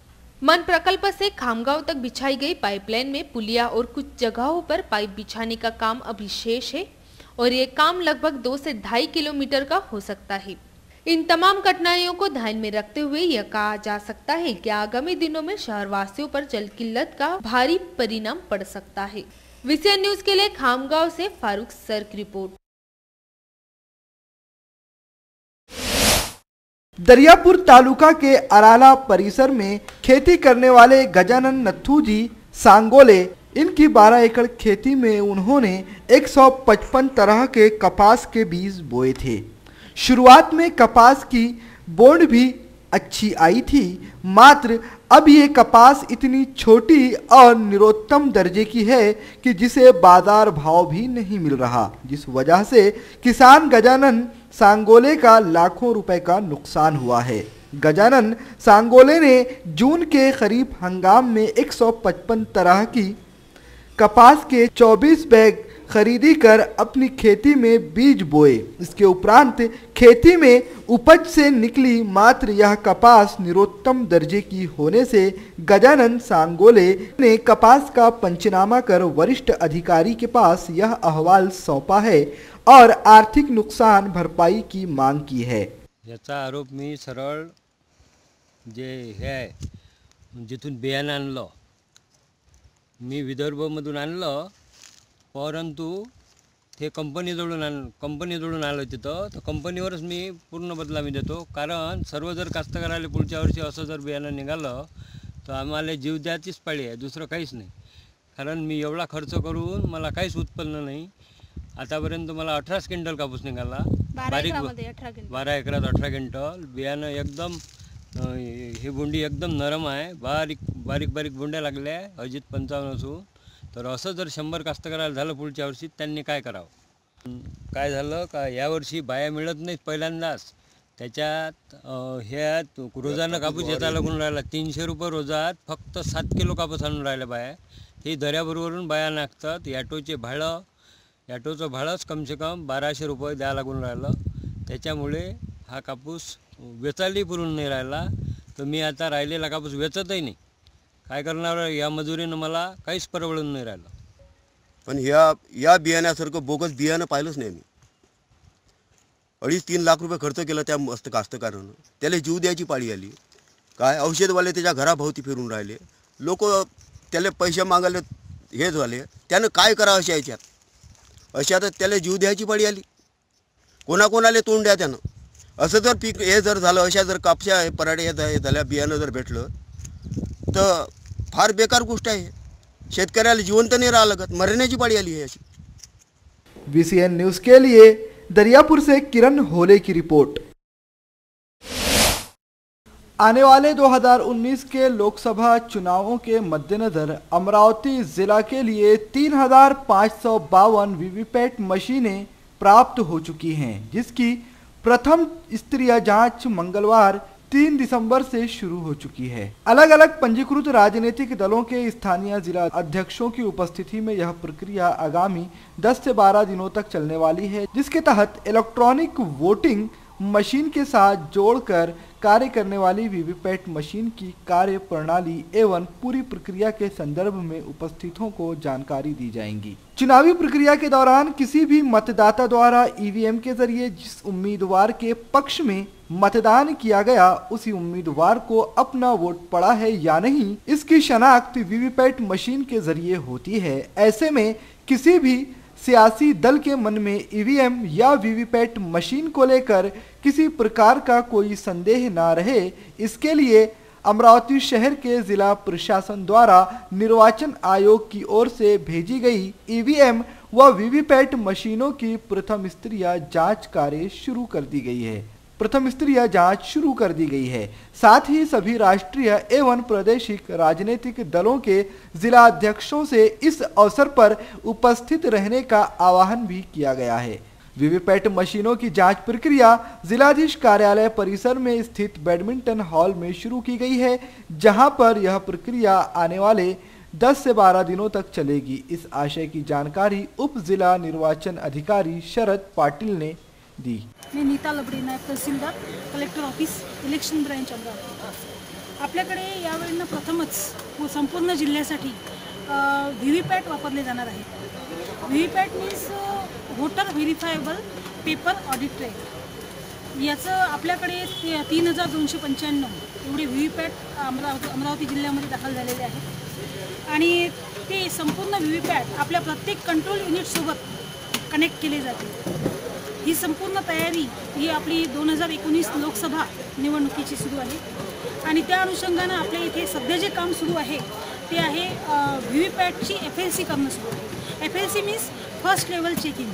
मन प्रकल्प से खामगांव तक बिछाई गई पाइपलाइन में पुलिया और कुछ जगहों पर पाइप बिछाने का काम अभी शेष है और ये काम लगभग 2 से 2.5 किलोमीटर का हो सकता है। इन तमाम कठिनाइयों को ध्यान में रखते हुए यह कहा जा सकता है कि आगामी दिनों में शहरवासियों पर जल किल्लत का भारी परिणाम पड़ सकता है। VCN न्यूज के लिए खामगांव से फारूक सर की रिपोर्ट। दरियापुर तालुका के अराला परिसर में खेती करने वाले गजानन नथू जी सांगोले, इनकी 12 एकड़ खेती में उन्होंने 155 तरह के कपास के बीज बोए थे। शुरुआत में कपास की बोंड भी अच्छी आई थी, मात्र अब ये कपास इतनी छोटी और निरोत्तम दर्जे की है कि जिसे बाजार भाव भी नहीं मिल रहा, जिस वजह से किसान गजानन सांगोले का लाखों रुपए का नुकसान हुआ है। गजानन सांगोले ने जून के खरीफ हंगाम में 155 तरह की कपास के 24 बैग खरीदी कर अपनी खेती में बीज बोए। इसके उपरांत खेती में उपज से निकली मात्र यह कपास निरोत्तम दर्जे की होने से गजानन सांगोले ने कपास का पंचनामा कर वरिष्ठ अधिकारी के पास यह अहवाल सौंपा है और आर्थिक नुकसान भरपाई की मांग की है। याचा आरोप मी सरळ जे हे जिथून बियाणं आणलं, मी विदर्भमधून आणलं, परंतु ते कंपनीजवळून आलं तिथं, तर कंपनीवरच मी पूर्ण बदला मी देतो। कारण सर्व जर कास्तकाराला पुढच्या वर्षी असं जर बियाणं निघालं तर आम्हाला जीव द्यायचीच पाळी आहे, दुसरं काहीच नाही। कारण मी एवढा खर्च करून मला काहीच उत्पन्न नाही। आतापर्यंत मला 18 क्विंटल कापूस निघाला, 12 एकरात 18 क्विंटल बियाणं एकदम हे बुंडी एकदम नरम आहे, बारीक बुंड्या लागल्या आहे, अजित 55 असून। तर असं जर 100 कास्तकाराला झालं पुढच्या वर्षी त्यांनी काय करावं? काय झालं का यावर्षी बाया मिळत नाहीत पहिल्यांदाच, त्याच्यात हे रोजानं कापूस येता लागून राहिला। 300 रुपये रोजात फक्त 7 किलो कापूस आणून राहिल्या बाया। हे दर्याबरोबरून बाया नागतात। ॲटोचं भाडंच कमसे कम 1200 रुपये द्यायला लागून राहिलं। त्याच्यामुळे हा कापूस वेचायलाही पुरून नाही राहिला, तर मी आता राहिलेला कापूस वेचतही नाही। काय करणार? या मजुरीनं मला काहीच परवडून नाही राहिलं। पण या बियाण्यासारखं बोगस बियाणं पाहिलंच नाही मी। 2.5-3 लाख रुपये खर्च केला त्या मस्त कास्तकारानं, त्याला जीव द्यायची पाळी आली। काय औषधवाले त्याच्या घराभोवती फिरून राहिले, लोक त्याला पैसे मागायला हे झाले, त्यानं काय करावं अशात त्याला जीव द्यायची पाळी आली। कोणाकोणाला तोंड द्या त्यानं। असं जर पीक हे जर झालं, अशा जर कापशा पराठे हे झाल्या बियाणं जर भेटलं तर फार बेकार गोष्ट आहे। शेतकऱ्याला जिवंत नाही राहावं लागत, मरण्याची पाळी आली है अशी। VCN न्यूज के लिए दरियापुर से किरण होले की रिपोर्ट। आने वाले 2019 के लोकसभा चुनावों के मद्देनजर अमरावती जिला के लिए 3552 वीवीपैट मशीनें प्राप्त हो चुकी हैं, जिसकी प्रथम स्तरीय जांच मंगलवार 3 दिसंबर से शुरू हो चुकी है। अलग अलग पंजीकृत राजनीतिक दलों के स्थानीय जिला अध्यक्षों की उपस्थिति में यह प्रक्रिया आगामी 10 से 12 दिनों तक चलने वाली है, जिसके तहत इलेक्ट्रॉनिक वोटिंग मशीन के साथ जोड़कर कार्य करने वाली वीवीपैट मशीन की कार्य प्रणाली एवं पूरी प्रक्रिया के संदर्भ में उपस्थितों को जानकारी दी जाएंगी। चुनावी प्रक्रिया के दौरान किसी भी मतदाता द्वारा ईवीएम के जरिए जिस उम्मीदवार के पक्ष में मतदान किया गया उसी उम्मीदवार को अपना वोट पड़ा है या नहीं, इसकी शनाख्त वीवीपैट मशीन के जरिए होती है। ऐसे में किसी भी सियासी दल के मन में ईवीएम या वीवीपैट मशीन को लेकर किसी प्रकार का कोई संदेह ना रहे, इसके लिए अमरावती शहर के जिला प्रशासन द्वारा निर्वाचन आयोग की ओर से भेजी गई ईवीएम व वीवीपैट मशीनों की प्रथम स्तरीय जांच कार्य शुरू कर दी गई है। प्रथम स्तरीय जांच शुरू कर दी गई है। साथ ही सभी राष्ट्रीय एवं प्रादेशिक राजनीतिक दलों के जिला अध्यक्षों से इस अवसर पर उपस्थित रहने का आह्वान भी किया गया है। वीवीपैट मशीनों की जांच प्रक्रिया जिलाधीश कार्यालय परिसर में स्थित बैडमिंटन हॉल में शुरू की गई है, जहां पर यह प्रक्रिया आने वाले 10 से 12 दिनों तक चलेगी। इस आशय की जानकारी उप जिला निर्वाचन अधिकारी शरद पाटील ने दी। मी Nita Labade, Naib Tehsildar, collector office, election branch Amravati. आपल्याकडे यावेळी प्रथमच संपूर्ण जिल्ह्यासाठी व्हीव्हीपॅट वापरले जाणार आहे। VVPAT means voter verifiable paper audit trail. याचं आपल्याकडे 3295 एवढे व्हीव्हीपॅट अमरावती जिल्ह्यामध्ये दाखल झालेले आहेत आणि ते संपूर्ण व्हीव्हीपॅट आपल्या प्रत्येक कंट्रोल युनिटसोबत कनेक्ट केले जाते। ही संपूर्ण तयारी ही आपली 2019 लोकसभा निवडणुकीची सुरू आहे आणि त्या अनुषंगाने आपल्या इथे सध्या जे काम सुरू आहे ते आहे व्हीव्हीपॅटची FLC करणं सुरू आहे। FLC means first level checking,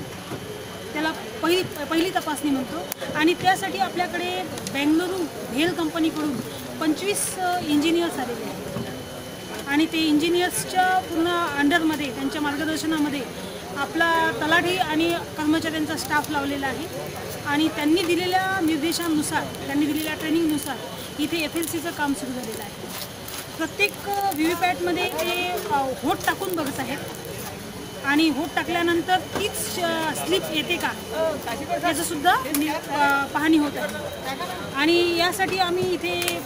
त्याला पहिली तपासणी म्हणतो आणि त्यासाठी आपल्याकडे बेंगलुरू व्हेल कंपनीकडून 25 इंजिनियर्स आलेले आहेत आणि ते इंजिनियर्सच्या पूर्ण अंडरमध्ये त्यांच्या मार्गदर्शनामध्ये आपला तलाठी आणि कर्मचाऱ्यांचा स्टाफ लावलेला आहे आणि त्यांनी दिलेल्या निर्देशांनुसार, त्यांनी दिलेल्या ट्रेनिंगनुसार इथे FLCचं काम सुरू झालेलं आहे। प्रत्येक व्हीव्हीपॅटमध्ये ते व्होट टाकून बघत आहेत आणि व्होट टाकल्यानंतर तीच स्लिप येते का याचं सुद्धा पाहणी होत आहे आणि यासाठी आम्ही इथे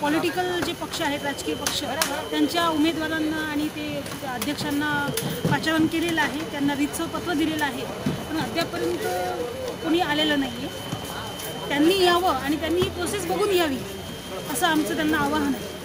पॉलिटिकल जे पक्ष आहेत, राजकीय पक्ष, त्यांच्या उमेदवारांना आणि ते अध्यक्षांना पाचारण केलेलं आहे, त्यांना रीतसर पत्र दिलेलं आहे, पण अद्यापर्यंत कोणी आलेलं नाही आहे। त्यांनी यावं आणि त्यांनी ही प्रोसेस बघून यावी असं आमचं त्यांना आवाहन आहे।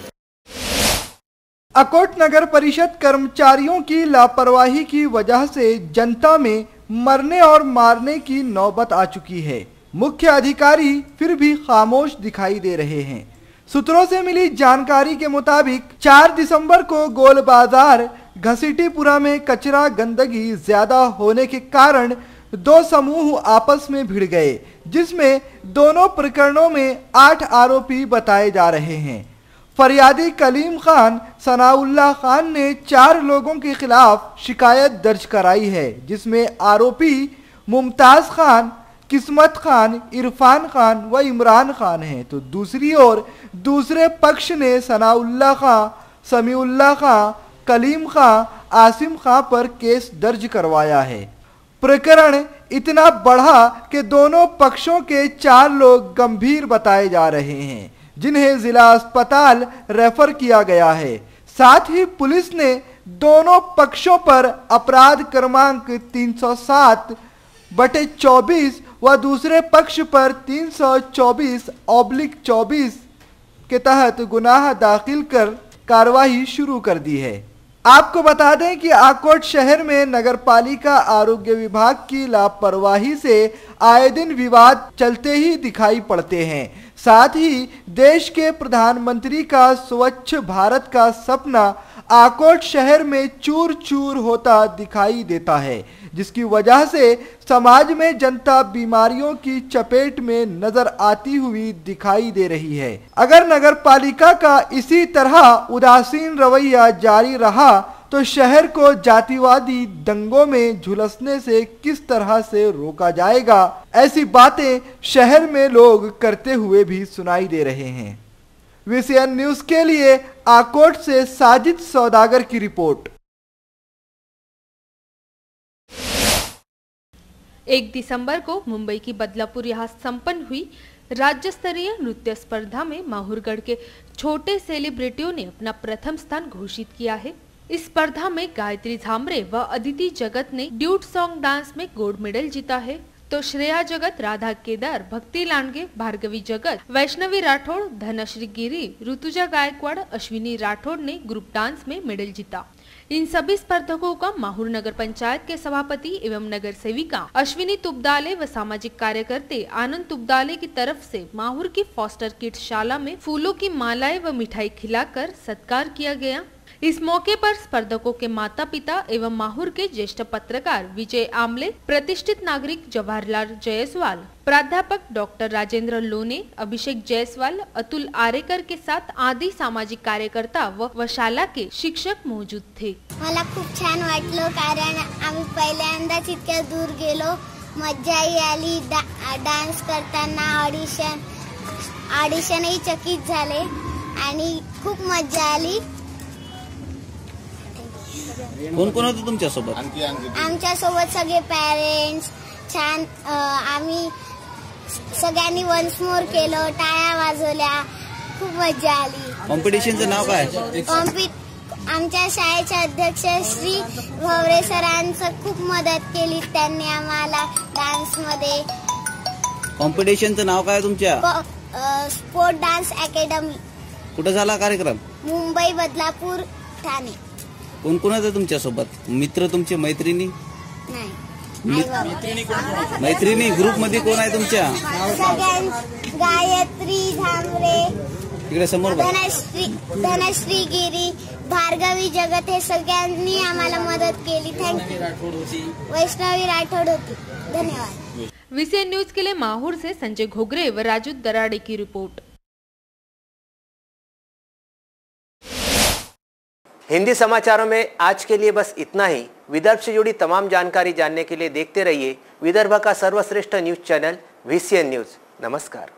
अकोट नगर परिषद कर्मचारियों की लापरवाही की वजह से जनता में मरने और मारने की नौबत आ चुकी है। मुख्य अधिकारी फिर भी खामोश दिखाई दे रहे हैं। सूत्रों से मिली जानकारी के मुताबिक 4 दिसंबर को गोल बाजार घसीटीपुरा में कचरा गंदगी ज्यादा होने के कारण 2 समूह आपस में भिड़ गए, जिसमें दोनों प्रकरणों में 8 आरोपी बताए जा रहे हैं। फरियादी कलीम खान, सनाउल्लाह खान ने 4 लोगों के खिलाफ शिकायत दर्ज कराई है, जिसमें आरोपी मुमताज खान, किस्मत खान, इरफान खान व इमरान खान हैं। तो दूसरी ओर दूसरे पक्ष ने सनाउल्लाह खां, समीउल्लाह खां, कलीम खां, आसिम खां पर केस दर्ज करवाया है। प्रकरण इतना बढ़ा कि दोनों पक्षों के 4 लोग गंभीर बताए जा रहे हैं, जिन्हें जिला अस्पताल रेफर किया गया है। साथ ही पुलिस ने दोनों पक्षों पर अपराध क्रमांक 307/24 व दूसरे पक्ष पर 324/24 के तहत गुनाह दाखिल कर कार्रवाई शुरू कर दी है। आपको बता दें कि आकोट शहर में नगरपालिका आरोग्य विभाग की लापरवाही से आए दिन विवाद चलते ही दिखाई पड़ते हैं। साथ ही देश के प्रधानमंत्री का स्वच्छ भारत का सपना आकोट शहर में चूर चूर होता दिखाई देता है, जिसकी वजह से समाज में जनता बीमारियों की चपेट में नजर आती हुई दिखाई दे रही है। अगर नगरपालिका का इसी तरह उदासीन रवैया जारी रहा तो शहर को जातिवादी दंगों में झुलसने से किस तरह से रोका जाएगा, ऐसी बातें शहर में लोग करते हुए भी सुनाई दे रहे हैं। VCN न्यूज के लिए आकोट से साजिद सौदागर की रिपोर्ट। 1 दिसंबर को मुंबई की बदलापुर यहाँ संपन्न हुई राज्य स्तरीय नृत्य स्पर्धा में माहूरगढ़ के छोटे सेलिब्रिटियों ने अपना प्रथम स्थान घोषित किया है। इस स्पर्धा में गायत्री झामरे व अदिति जगत ने ड्यूट सॉन्ग डांस में गोल्ड मेडल जीता है, तो श्रेया जगत, राधा केदार, भक्ति लांडगे, भार्गवी जगत, वैष्णवी राठौड़, धनश्री गिरी, ऋतुजा गायकवाड़, अश्विनी राठौड़ ने ग्रुप डांस में मेडल जीता। इन सभी स्पर्धकों का माहूर नगर पंचायत के सभापति एवं नगर सेविका अश्विनी तुबदाले व सामाजिक कार्यकर्ते आनंद तुबदाले की तरफ से माहूर की फॉस्टर किड्स शाला में फूलों की मालाएं व मिठाई खिलाकर सत्कार किया गया। इस मौके पर स्पर्धकों के माता पिता एवं माहूर के ज्येष्ठ पत्रकार विजय आमले, प्रतिष्ठित नागरिक जवाहरलाल जायसवाल, प्राध्यापक डॉक्टर राजेंद्र लोने, अभिषेक जायसवाल, अतुल आरेकर के साथ आदि सामाजिक कार्यकर्ता व शाला के शिक्षक मौजूद थे। मला खूप छान वाटलं कारण आम्ही पहिल्यांदाच इतक्या दूर गेलो, मज्जाही आली। डान्स करताना ऑडिशनही चकित झाले आणि खूप मज्जा आली। कोण कोण होतं तुमच्या सोबत? आमच्या सोबत सगळे पेरेंट्स, छान आम्ही सगळ्यांनी वन्स मोर केलं, टाळ्या वाजवल्या, खूप मज्जा आली। कॉम्पिटिशनचं नाव काय? आमच्या शाळेचे अध्यक्ष श्री भवरे सरांचं खूप मदत केली त्यांनी आम्हाला डान्स मध्ये। कॉम्पिटिशनचं नाव काय तुमच्या? Sport dance academy. कुठं झाला कार्यक्रम? मुंबई, बदलापूर, ठाणे। कोण कोण होतं तुमच्या सोबत? मित्र, तुमचे मैत्रिणी? मैत्रिणी ग्रुप मध्ये कोण आहे तुमच्या? गायत्री झांबरे, इकडे समोर धनश्री गिरी, भार्गवी जगत, हे सगळ्यांनी आम्हाला मदत केली। थँक्यू। वैष्णवी राठोड होती। धन्यवाद। VCN न्यूज के लिए माहौर से संजय घोगरे व राजू दराड़े की रिपोर्ट। हिंदी समाचारों में आज के लिए बस इतना ही। विदर्भ से जुड़ी तमाम जानकारी जानने के लिए देखते रहिए विदर्भ का सर्वश्रेष्ठ न्यूज चैनल VCN न्यूज। नमस्कार।